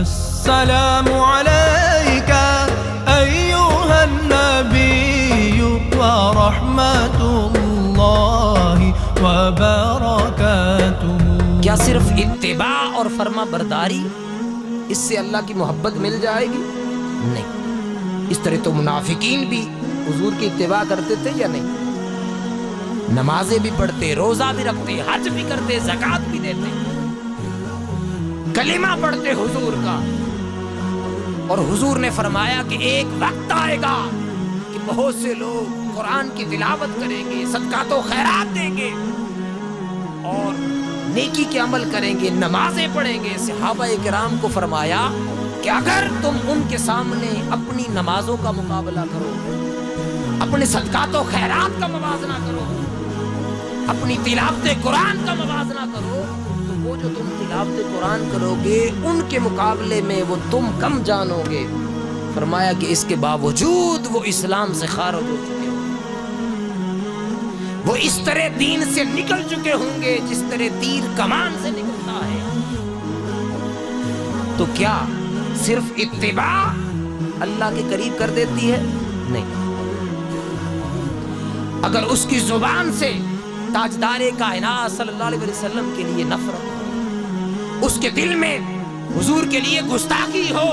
السلام عليك أيها النبي ورحمة الله وبركاته۔ کیا صرف اتباع اور فرما برداری اس سے اللہ کی محبت مل جائے گی؟ نہیں۔ اس طرح تو منافقین بھی حضور کی اتباع کرتے تھے یا نہیں؟ نمازیں بھی پڑھتے، روزہ بھی رکھتے، حج بھی کرتے، زکوٰۃ بھی دیتے، کلمہ پڑھتے حضور کا۔ اور حضور نے فرمایا کہ ایک وقت آئے گا کہ بہت سے لوگ قرآن کی تلاوت کریں گے، صدقات و خیرات دیں گے اور نیکی کے عمل کریں گے، نمازیں پڑھیں گے۔ صحابہ کرام کو فرمایا کہ اگر تم ان کے سامنے اپنی نمازوں کا مقابلہ کرو، اپنے صدقات و خیرات کا موازنہ کرو، اپنی تلاوت قرآن کا موازنہ کرو، تو وہ جو تم تلاوت قرآن کرو گے ان کے مقابلے میں وہ تم کم جانو گے۔ فرمایا کہ اس کے باوجود وہ اسلام سے خارج ہو چکے ہوں، وہ اس طرح دین سے نکل چکے ہوں گے جس طرح تیر کمان سے نکلتا ہے۔ تو کیا صرف اتباع اللہ کے قریب کر دیتی ہے؟ نہیں۔ اگر اس کی زبان سے تاجدار کائنات صلی اللہ علیہ وسلم کے لیے نفرت، اس کے دل میں حضور کے لیے گستاخی ہو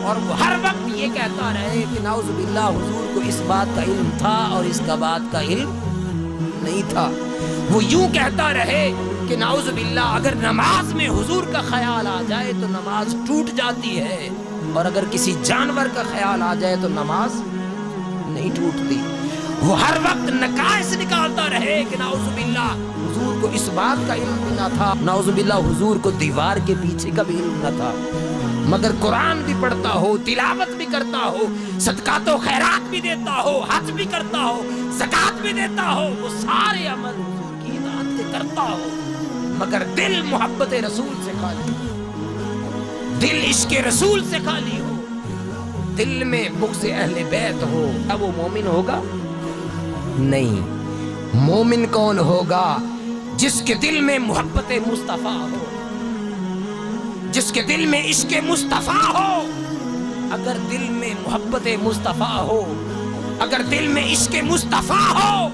اور وہ ہر وقت یہ کہتا رہے کہ نعوذ باللہ حضور کو اس بات کا علم تھا اور اس کا بات کا علم نہیں تھا، وہ یوں کہتا رہے کہ نعوذ باللہ اگر نماز میں حضور کا خیال آ جائے تو نماز ٹوٹ جاتی ہے، اور اگر کسی جانور کا خیال آ جائے تو نماز نہیں ٹوٹتی، وہ ہر وقت نقائص نکالتا رہے کہ نعوذ باللہ حضور کو اس بات کا علم بھی نہ تھا، نعوذ باللہ حضور کو دیوار کے پیچھے کا بھی علم نہ تھا، مگر قرآن بھی پڑھتا ہو، تلاوت بھی کرتا ہو، صدقات و خیرات بھی دیتا ہو، حج بھی کرتا ہو، زکوٰۃ بھی دیتا ہو، وہ سارے عمل حضور کی اطاعت کے کرتا ہو، مگر دل محبت رسول سے خالی، دل عشق رسول سے خالی ہو، دل میں بغض اہل بیت ہو، کیا وہ مومن ہوگا؟ نہیں۔ مومن کون ہوگا؟ جس کے دل میں محبت مصطفیٰ ہو، جس کے دل میں عشق مصطفیٰ ہو۔ اگر دل میں محبت مصطفیٰ ہو، اگر دل میں عشق مصطفیٰ ہو،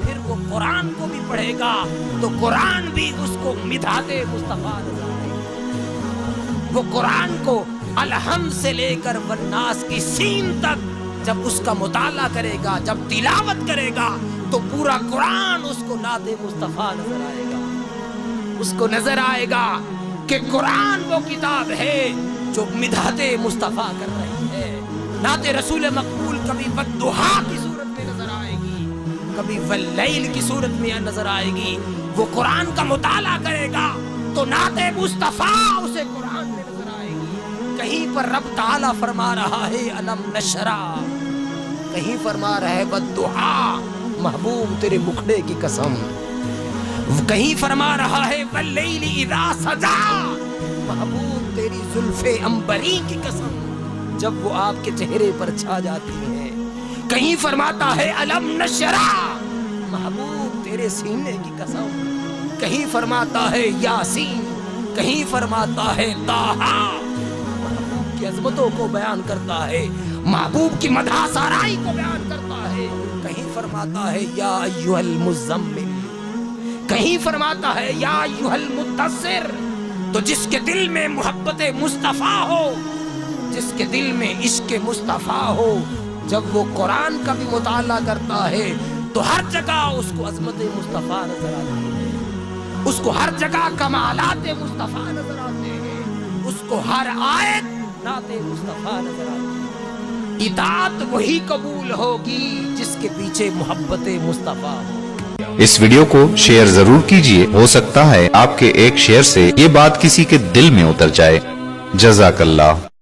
پھر وہ قرآن کو بھی پڑھے گا تو قرآن بھی اس کو مدحت مصطفیٰ نظر آئے گا۔ وہ قرآن کو الحمد سے لے کر والناس کی سین تک جب اس کا مطالعہ کرے گا، جب تلاوت کرے گا تو پورا قرآن اس کو نعت مصطفیٰ نظر آئے گا، اس کو نظر آئے گا کہ قرآن وہ کتاب ہے جو مدحت مصطفیٰ کر رہی ہے۔ نعت رسول مقبول کبھی والضحیٰ کی صورت میں نظر آئے گی، کبھی واللیل کی صورت میں نظر آئے گی۔ وہ قرآن کا مطالعہ کرے گا تو نعت مصطفیٰ اسے قرآن میں نظر آئے گی۔ کہیں پر رب تعالیٰ فرما رہا ہے علم نشرح، کہیں فرما رہا ہے والضحیٰ محبوب تیرے مکھڑے کی قسم، کہیں فرما رہا ہے واللیل اذا سجا محبوب تیری زلف عنبری کی قسم جب وہ آپ کے چہرے پر چھا جاتی ہے، کہیں فرماتا ہے علم نشرح محبوب تیرے سینے کی قسم، کہیں فرماتا ہے یاسین، کہیں فرماتا ہے طٰہٰ، محبوب کی عظمتوں کو بیان کرتا ہے، محبوب کی مدح سارائی کو بیان کرتا ہے، کہیں فرماتا ہے یا ایھا المزمل، کہیں فرماتا ہے یا ایھا المدثر۔ تو جس کے دل میں محبت مصطفیٰ ہو، جس کے دل میں عشق مصطفیٰ ہو، جب وہ قرآن کا بھی مطالعہ کرتا ہے تو ہر جگہ اس کو عظمت مصطفیٰ نظر آتی ہے، اس کو ہر جگہ کمالات مصطفیٰ نظر آتے ہیں، اس کو ہر آیت نعت مصطفیٰ نظر آتی ہے۔ اطاعت وہی قبول ہوگی جس کے پیچھے محبت مصطفیٰ ہو۔ اس ویڈیو کو شیئر ضرور کیجئے، ہو سکتا ہے آپ کے ایک شیئر سے یہ بات کسی کے دل میں اتر جائے۔ جزاک اللہ۔